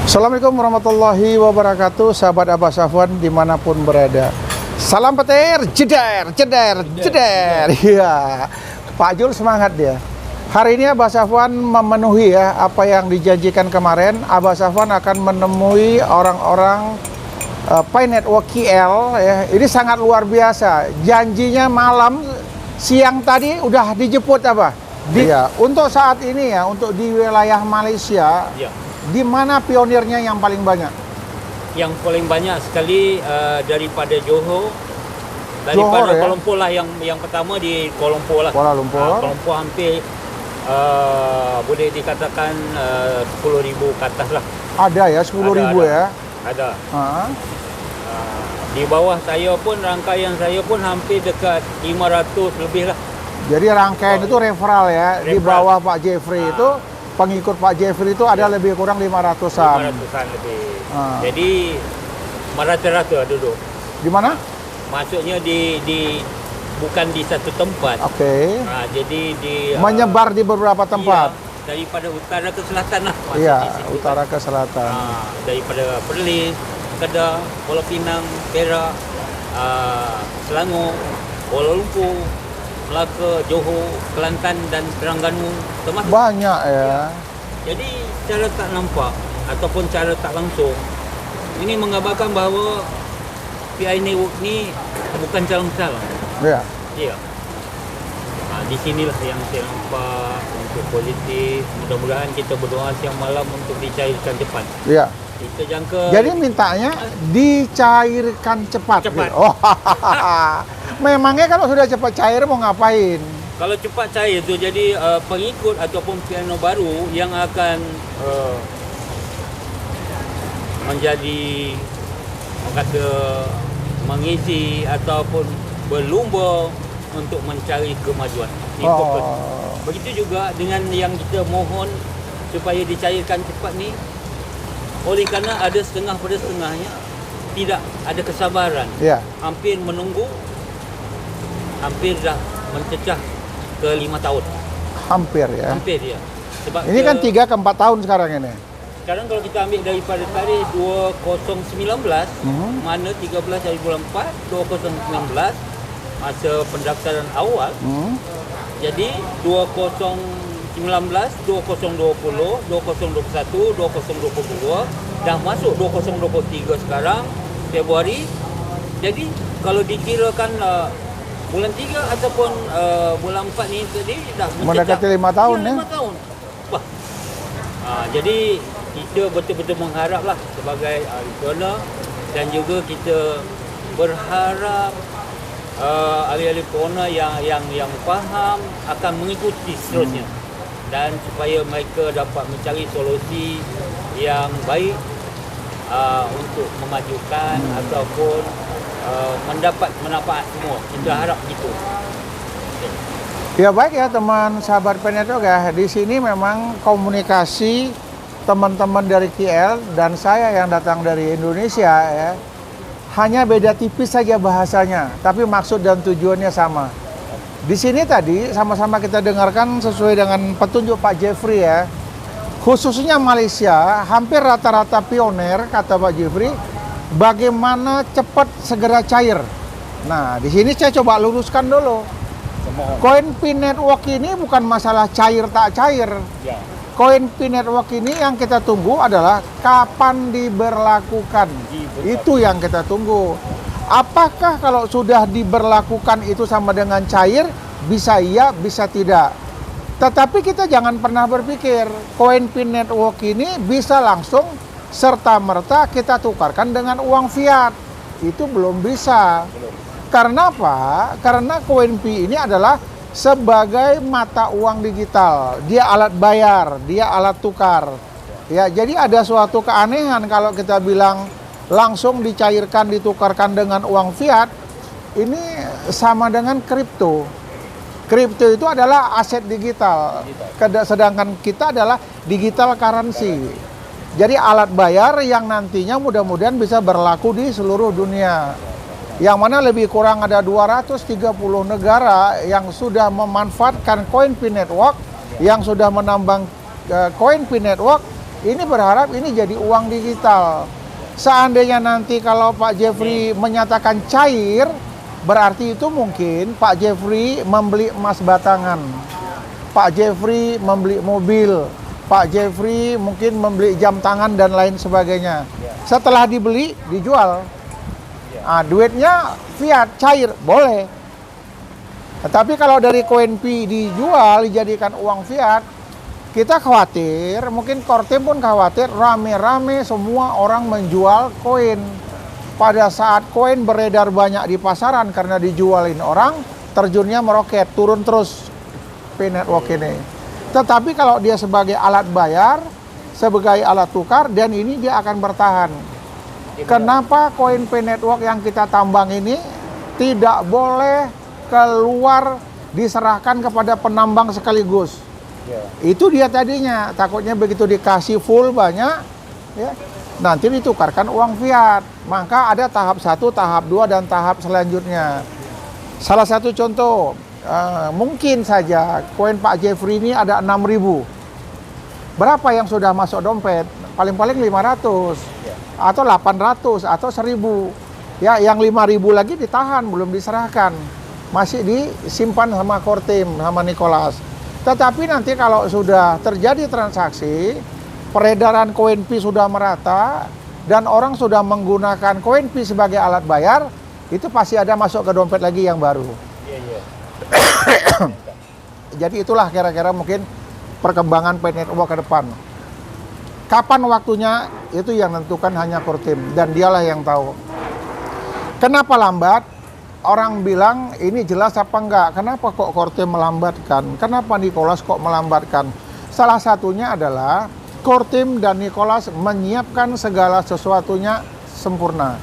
Assalamualaikum warahmatullahi wabarakatuh, sahabat Abah Safwan dimanapun berada. Salam petir, jeder, jeder, jeder. Iya, Pak Jul semangat dia. Hari ini Abah Safwan memenuhi ya apa yang dijanjikan kemarin. Abah Safwan akan menemui orang-orang Pi Network KL ya. Ini sangat luar biasa. Janjinya malam, siang tadi udah dijemput Abah. Iya, untuk saat ini ya, untuk di wilayah Malaysia. Ya. Di mana pionirnya yang paling banyak? Yang paling banyak sekali daripada Johor, daripada Johor, ya? Kuala Lumpur lah yang pertama di Kuala Lumpur lah. Kuala Lumpur. Kuala Lumpur hampir boleh dikatakan 10,000 ke atas lah. Ada ya 10.000 ya? Ada. Ha? Di bawah saya pun, rangkaian saya pun hampir dekat 500 lebih lah. Jadi rangkaian itu referral ya. Di Referral. bawah Pak Jeffrey itu, pengikut Pak Jeffrey itu ada lebih kurang 500-an. 500-an lebih. Ah. Jadi merata-rata duduk. Di mana? Maksudnya bukan di satu tempat. Oke. Jadi di Menyebar di beberapa tempat. iya, daripada utara ke selatan lah. masuk Iya, di situ. utara ke selatan. Daripada Perlis, Kedah, Pulau Pinang, Perak, Selangor, Kuala Lumpur, Melaka, Johor, Kelantan dan Terengganu termasuk. Banyak ya. Jadi secara tak nampak ataupun secara tak langsung, ini menggambarkan bahawa PI Network ni bukan calon-calon. Ya. Ya. Di sinilah yang saya nampak untuk positif. Mudah-mudahan kita berdoa siang malam untuk dicairkan cepat. Iya. Kita jangka. Jadi mintanya dicairkan cepat. Cepat. Gitu. Oh, memangnya kalau sudah cepat cair mau ngapain? Kalau cepat cair tu jadi pengikut ataupun piano baru yang akan menjadi kata mengisi ataupun berlumba untuk mencari kemajuan. Ini fokus. Begitu juga dengan yang kita mohon supaya dicairkan cepat ni, oleh kerana ada setengah pada setengahnya tidak ada kesabaran. Ya. Hampir menunggu, hampir dah mencecah ke 5 tahun. Hampir ya. Hampir ya. Sebab Ini kan 3 ke 4 tahun sekarang ini. sekarang kalau kita ambil daripada tarikh 2019, mana 13 hari bulan 4, 2019 masa pendaftaran awal. Jadi 2019, 2020, 2021, 2022 dah masuk 2023 sekarang Februari. Jadi kalau dikirakan bulan 3 ataupun bulan 4 ni tadi dah Mendekati 5 tahun ya. 5 tahun. Wah. Jadi kita betul-betul mengharaplah sebagai donor dan juga kita berharap ahli-ahli corona yang faham akan mengikuti seterusnya dan supaya mereka dapat mencari solusi yang baik untuk memajukan ataupun mendapat manfaat semua. Kita harap begitu. Ya baik ya teman sahabat Pi Network ya. Di sini memang komunikasi teman-teman dari KL dan saya yang datang dari Indonesia ya. Hanya beda tipis saja bahasanya, tapi maksud dan tujuannya sama. Di sini tadi sama-sama kita dengarkan sesuai dengan petunjuk Pak Jeffrey ya. Khususnya Malaysia, hampir rata-rata pionir kata Pak Jeffrey, bagaimana cepat segera cair. Nah, di sini saya coba luruskan dulu. Koin Pi Network ini bukan masalah cair tak cair. Ya. Koin Pi Network ini yang kita tunggu adalah kapan diberlakukan. Itu yang kita tunggu. Apakah kalau sudah diberlakukan itu sama dengan cair? Bisa iya, bisa tidak. Tetapi kita jangan pernah berpikir koin Pi Network ini bisa langsung serta-merta kita tukarkan dengan uang fiat. Itu belum bisa. Karena apa? Karena koin Pi ini adalah sebagai mata uang digital. Dia alat bayar, dia alat tukar. Ya, jadi ada suatu keanehan kalau kita bilang langsung dicairkan, ditukarkan dengan uang fiat. Ini sama dengan kripto. Kripto itu adalah aset digital. Sedangkan kita adalah digital currency. Jadi alat bayar yang nantinya mudah-mudahan bisa berlaku di seluruh dunia. Yang mana lebih kurang ada 230 negara yang sudah memanfaatkan koin Pi Network, yang sudah menambang koin Pi Network, Ini berharap ini jadi uang digital. Seandainya nanti kalau Pak Jeffrey menyatakan cair, berarti itu mungkin Pak Jeffrey membeli emas batangan. Pak Jeffrey membeli mobil. Pak Jeffrey mungkin membeli jam tangan dan lain sebagainya. Setelah dibeli, dijual. Nah, duitnya fiat, cair, boleh. Tetapi kalau dari koin P dijual, dijadikan uang fiat, kita khawatir, mungkin Kortim pun khawatir, rame-rame semua orang menjual koin. Pada saat koin beredar banyak di pasaran karena dijualin orang, terjunnya meroket, turun terus P network ini. Tetapi kalau dia sebagai alat bayar, sebagai alat tukar, dan ini dia akan bertahan. Kenapa koin P network yang kita tambang ini tidak boleh keluar diserahkan kepada penambang sekaligus? Itu dia tadinya, takutnya begitu dikasih full banyak, ya, nanti ditukarkan uang fiat. Maka ada tahap 1, tahap 2, dan tahap selanjutnya. Salah satu contoh, mungkin saja koin Pak Jeffrey ini ada 6.000. Berapa yang sudah masuk dompet? Paling-paling 500, atau 800, atau 1.000. Ya, yang 5.000 lagi ditahan, belum diserahkan. Masih disimpan sama Kortim, sama Nicholas. Tetapi nanti kalau sudah terjadi transaksi, peredaran koin P sudah merata, dan orang sudah menggunakan koin P sebagai alat bayar, itu pasti ada masuk ke dompet lagi yang baru. Jadi itulah kira-kira mungkin perkembangan P network ke depan. Kapan waktunya, itu yang menentukan hanya Kortim, dan dialah yang tahu. Kenapa lambat? Orang bilang ini jelas apa enggak? Kenapa kok Kortim melambatkan? Kenapa Nicholas kok melambatkan? Salah satunya adalah Kortim dan Nicholas menyiapkan segala sesuatunya sempurna.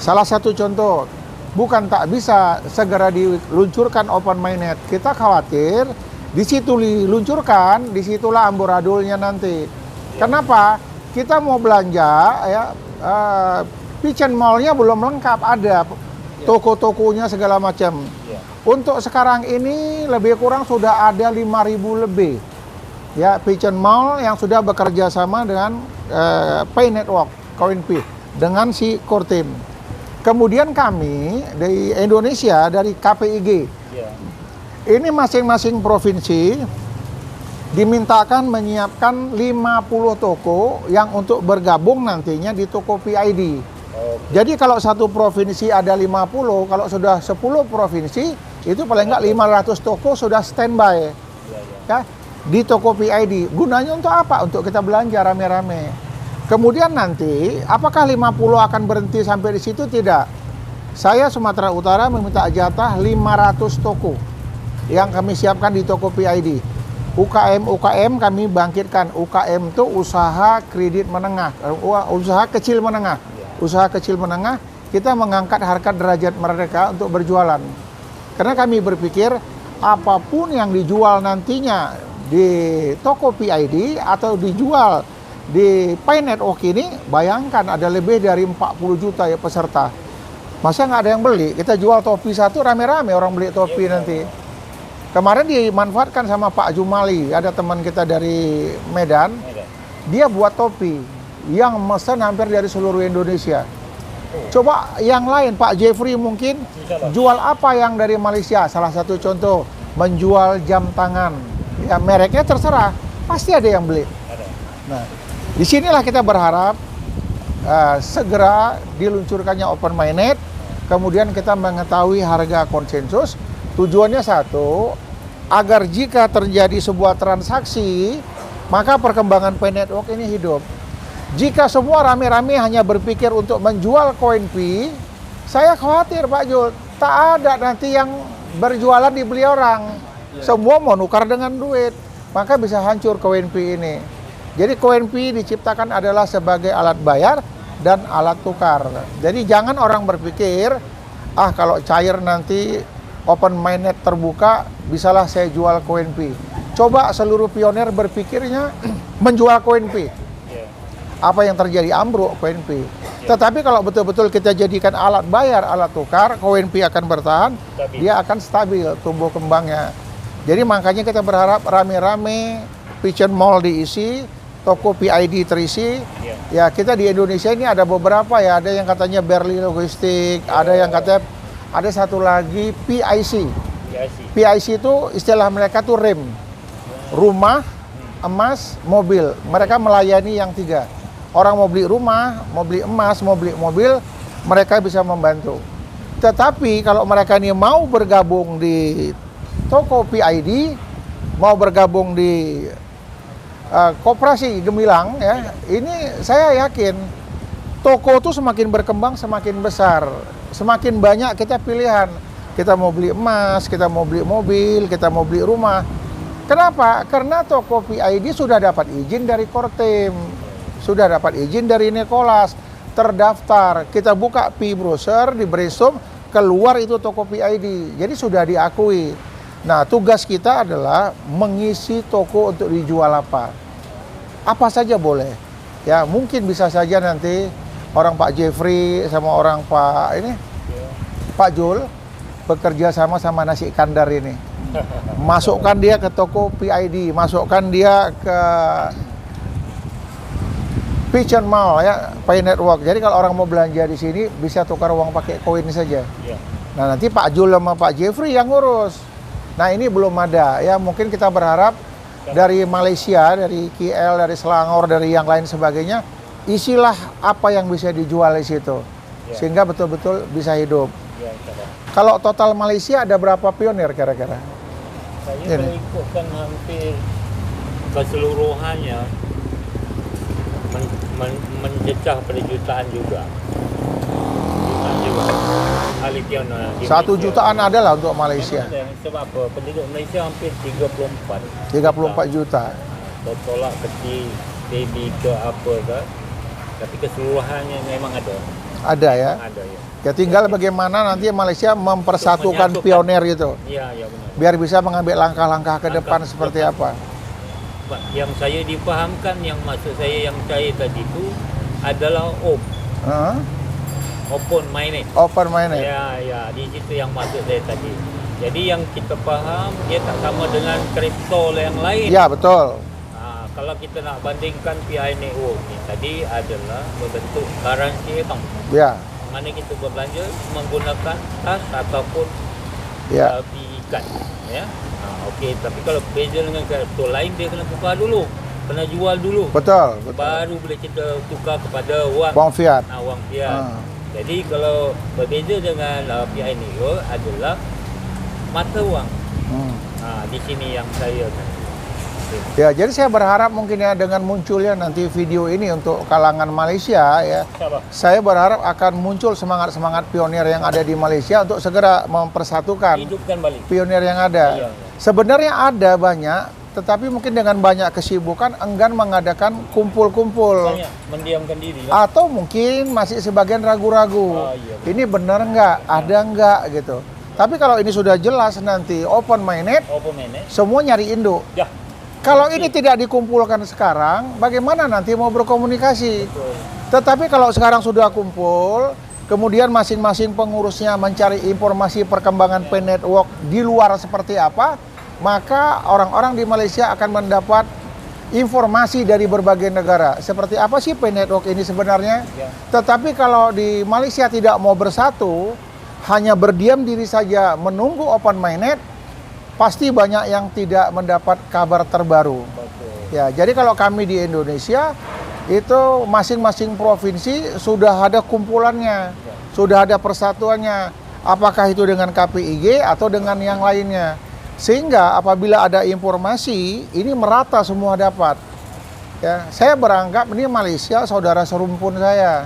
Salah satu contoh, bukan tak bisa segera diluncurkan open mainnet. Kita khawatir di situ diluncurkan, disitulah amburadulnya nanti. Kenapa? Kita mau belanja, ya, Pigeon Mall-nya belum lengkap, ada toko-tokonya segala macam. Untuk sekarang ini lebih kurang sudah ada 5.000 lebih. Ya, Pigeon Mall yang sudah bekerja sama dengan Pay Network, Koin P, dengan si Kortim. Kemudian kami dari Indonesia, dari KPIG, ini masing-masing provinsi dimintakan menyiapkan 50 toko yang untuk bergabung nantinya di toko PID. Jadi kalau satu provinsi ada 50, kalau sudah 10 provinsi, itu paling enggak 500 toko sudah standby. Ya, di toko PID. Gunanya untuk apa? Untuk kita belanja rame-rame. Kemudian nanti, apakah 50 akan berhenti sampai di situ? Tidak. Saya Sumatera Utara meminta jatah 500 toko yang kami siapkan di toko PID. UKM kami bangkitkan. UKM itu usaha kredit menengah, usaha kecil menengah. Usaha kecil menengah, kita mengangkat harkat derajat mereka untuk berjualan. Karena kami berpikir apapun yang dijual nantinya di toko PID atau dijual di Pay Network ini, bayangkan ada lebih dari 40 juta ya peserta. Masa nggak ada yang beli? Kita jual topi satu, rame-rame orang beli topi nanti. Kemarin dimanfaatkan sama Pak Jumali, ada teman kita dari Medan, dia buat topi yang mesen hampir dari seluruh Indonesia. Coba yang lain, Pak Jeffrey mungkin jual apa yang dari Malaysia? Salah satu contoh, menjual jam tangan. Ya, mereknya terserah, pasti ada yang beli. Nah, disinilah kita berharap segera diluncurkannya open mainnet, kemudian kita mengetahui harga konsensus. Tujuannya satu, agar jika terjadi sebuah transaksi, maka perkembangan Pay Network ini hidup. Jika semua rame-rame hanya berpikir untuk menjual koin P, saya khawatir Pak Jul, tak ada nanti yang berjualan dibeli orang. Semua mau nukar dengan duit, maka bisa hancur koin P ini. Jadi koin P diciptakan adalah sebagai alat bayar dan alat tukar. Jadi jangan orang berpikir, kalau cair nanti open mainnet terbuka, bisalah saya jual koin P. Coba seluruh pionir berpikirnya menjual koin P. Apa yang terjadi? Ambruk koin P. Tetapi kalau betul-betul kita jadikan alat bayar, alat tukar, koin P akan bertahan, dia akan stabil tumbuh kembangnya. Jadi makanya kita berharap rame-rame Pigeon Mall diisi, toko PID terisi. Ya, kita di Indonesia ini ada beberapa ya, ada yang katanya Berli Logistik, ada yang katanya ada satu lagi PIC. PIC itu istilah mereka tuh REM. Rumah, emas, mobil. Mereka melayani yang tiga. Orang mau beli rumah, mau beli emas, mau beli mobil, mereka bisa membantu. Tetapi kalau mereka ini mau bergabung di toko PID, mau bergabung di Koperasi Gemilang ya, ini saya yakin toko itu semakin berkembang semakin besar, semakin banyak kita pilihan. Kita mau beli emas, kita mau beli mobil, kita mau beli rumah. Kenapa? Karena toko PID sudah dapat izin dari Kortem, sudah dapat izin dari Nicholas, terdaftar. Kita buka P-browser di Brainstorm, keluar itu toko PID. Jadi sudah diakui. Nah, tugas kita adalah mengisi toko untuk dijual apa saja boleh. Ya, mungkin bisa saja nanti orang Pak Jeffrey sama orang Pak Jul bekerja sama Nasi Kandar ini. Masukkan dia ke toko PID, masukkan dia ke Pigeon Mall ya, Pay Network. Jadi kalau orang mau belanja di sini bisa tukar uang pakai koin saja. Nah, nanti Pak Jul sama Pak Jeffrey yang ngurus. Nah, ini belum ada ya, mungkin kita berharap dari Malaysia, dari KL, dari Selangor, dari yang lain sebagainya, isilah apa yang bisa dijual di situ, sehingga betul-betul bisa hidup. Kalau total Malaysia ada berapa pionir kira-kira? Saya mengikutkan hampir keseluruhannya mencecah pada jutaan juga. Ahli pionir. 1 jutaan ada lah untuk Malaysia. Sebab apa? Penduduk Malaysia hampir 34 juta. Tolak kecil, baby ke apa ke. Tapi keseluruhannya memang ada. Ada ya? Ada ya. Ya tinggal bagaimana nanti Malaysia mempersatukan pionir itu. Iya benar. Biar bisa mengambil langkah-langkah ke depan seperti apa. Yang saya dipahamkan, yang maksud saya yang saya tadi itu adalah open minded. Open minded. Ya, di situ yang maksud saya tadi. Jadi yang kita paham dia tak sama dengan kripto yang lain. Ya, betul. Nah, kalau kita nak bandingkan PI Network ni tadi adalah berbentuk currency account. Ya. Mana kita berbelanja menggunakan kas ataupun ikan, ya. Okey, tapi kalau beza dengan kripto lain dia kena tukar dulu. Kena jual dulu. Betul. Baru boleh kita tukar kepada wang fiat. Wang fiat. Jadi kalau berbeza dengan PI Network adalah mata wang. Di sini yang saya Ya, jadi saya berharap mungkin ya dengan munculnya nanti video ini untuk kalangan Malaysia ya. Saya berharap akan muncul semangat-semangat pionir yang ada di Malaysia untuk segera mempersatukan pionir yang ada. Sebenarnya ada banyak, tetapi mungkin dengan banyak kesibukan enggan mengadakan kumpul-kumpul. Mendiamkan diri. Atau mungkin masih sebagian ragu-ragu. Ini benar nggak? Ada nggak gitu. Tapi kalau ini sudah jelas nanti open minded, semua nyari induk. Kalau ini tidak dikumpulkan sekarang, bagaimana nanti mau berkomunikasi? Tetapi kalau sekarang sudah kumpul, kemudian masing-masing pengurusnya mencari informasi perkembangan Pay Network di luar seperti apa, maka orang-orang di Malaysia akan mendapat informasi dari berbagai negara. Seperti apa sih Pay Network ini sebenarnya? Tetapi kalau di Malaysia tidak mau bersatu, hanya berdiam diri saja menunggu open minded, pasti banyak yang tidak mendapat kabar terbaru. Ya, jadi kalau kami di Indonesia itu masing-masing provinsi sudah ada kumpulannya, sudah ada persatuannya. Apakah itu dengan KPIG atau dengan yang lainnya? Sehingga apabila ada informasi ini merata semua dapat. Ya, saya beranggap ini Malaysia saudara serumpun saya.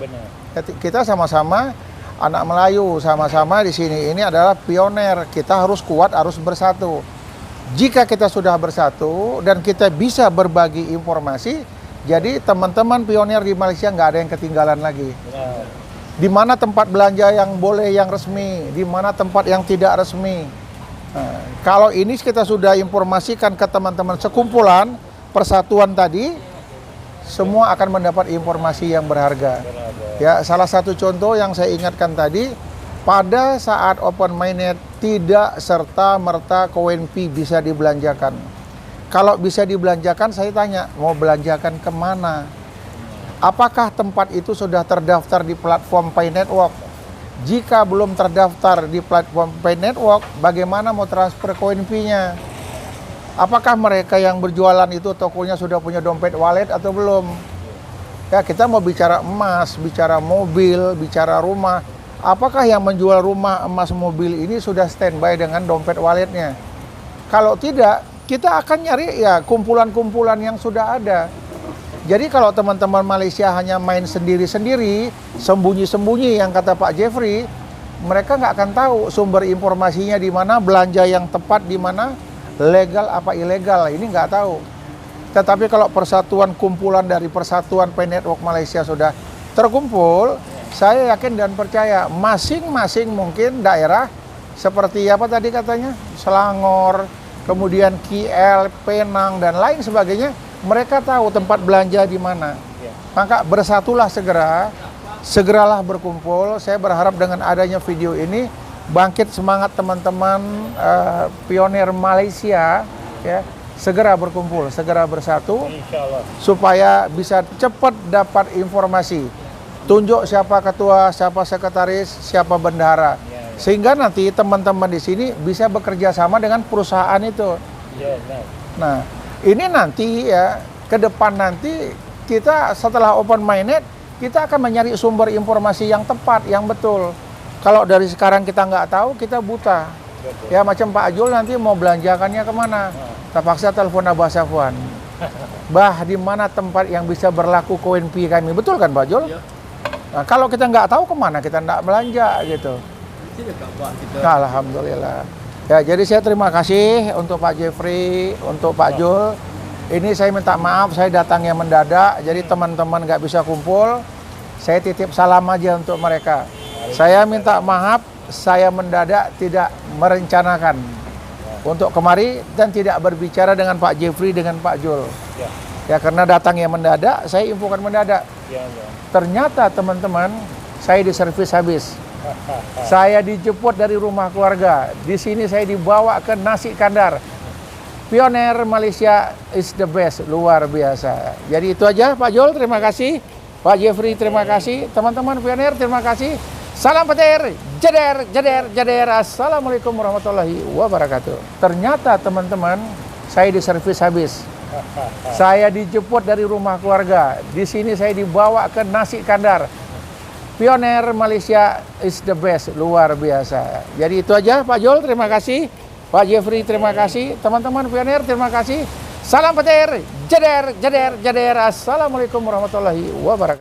Kita sama-sama anak Melayu, sama-sama di sini ini adalah pionir. Kita harus kuat, harus bersatu. Jika kita sudah bersatu dan kita bisa berbagi informasi, jadi teman-teman pionir di Malaysia nggak ada yang ketinggalan lagi. Di mana tempat belanja yang boleh, yang resmi, di mana tempat yang tidak resmi. Nah, kalau ini kita sudah informasikan ke teman-teman sekumpulan persatuan tadi, semua akan mendapat informasi yang berharga. Ya, salah satu contoh yang saya ingatkan tadi, pada saat open minded tidak serta-merta koin P bisa dibelanjakan. kalau bisa dibelanjakan, saya tanya, mau belanjakan kemana? Apakah tempat itu sudah terdaftar di platform Pay Network? Jika belum terdaftar di platform Pay Network, bagaimana mau transfer koin fee-nya? Apakah mereka yang berjualan itu tokonya sudah punya dompet wallet atau belum? Ya, kita mau bicara emas, bicara mobil, bicara rumah. Apakah yang menjual rumah, emas, mobil ini sudah standby dengan dompet walletnya? Kalau tidak, kita akan nyari ya kumpulan-kumpulan yang sudah ada. Jadi kalau teman-teman Malaysia hanya main sendiri-sendiri, sembunyi-sembunyi yang kata Pak Jeffrey, mereka nggak akan tahu sumber informasinya di mana, belanja yang tepat di mana, legal apa ilegal, ini nggak tahu. Tetapi kalau persatuan kumpulan dari Persatuan Pay Network Malaysia sudah terkumpul, saya yakin dan percaya masing-masing mungkin daerah seperti apa tadi katanya, Selangor, kemudian KL, Penang dan lain sebagainya, mereka tahu tempat belanja di mana. Maka bersatulah segeralah berkumpul. Saya berharap dengan adanya video ini bangkit semangat teman-teman pionir Malaysia, ya, segera berkumpul, segera bersatu, supaya bisa cepat dapat informasi. Tunjuk siapa ketua, siapa sekretaris, siapa bendahara, sehingga nanti teman-teman di sini bisa bekerja sama dengan perusahaan itu. Nah, ini nanti ya, ke depan nanti kita setelah open minded, kita akan mencari sumber informasi yang tepat, yang betul. Kalau dari sekarang kita nggak tahu, kita buta. Ya macam Pak Ajul nanti mau belanjakannya kemana? Terpaksa telepon Abah Safwan. Bah, di mana tempat yang bisa berlaku koin fee kami? Betul kan Pak Ajul? Nah, kalau kita nggak tahu kemana kita nggak belanja gitu. Alhamdulillah. Ya, jadi saya terima kasih untuk Pak Jeffrey, untuk Pak Jul. Ini saya minta maaf, saya datangnya mendadak, jadi teman-teman nggak bisa kumpul. Saya titip salam aja untuk mereka. Saya minta maaf, saya mendadak tidak merencanakan untuk kemari dan tidak berbicara dengan Pak Jeffrey, dengan Pak Jul. Ya, karena datangnya mendadak, saya infokan mendadak. Ternyata teman-teman, saya diservis habis. Saya dijemput dari rumah keluarga. Di sini saya dibawa ke nasi kandar. Pionir Malaysia is the best, luar biasa. Jadi itu aja Pak Jul, terima kasih. Pak Jeffrey, terima kasih. Teman-teman pionir, terima kasih. Salam petir, jeder, jeder, jeder. Assalamualaikum warahmatullahi wabarakatuh. Ternyata teman-teman, saya diservis habis. Saya dijemput dari rumah keluarga. Di sini saya dibawa ke nasi kandar. Pionir Malaysia is the best, luar biasa. Jadi itu aja Pak Jul, terima kasih. Pak Jeffrey, terima kasih. Teman-teman pionir, terima kasih. Salam petir, jeder, jeder, jeder. Assalamualaikum warahmatullahi wabarakatuh.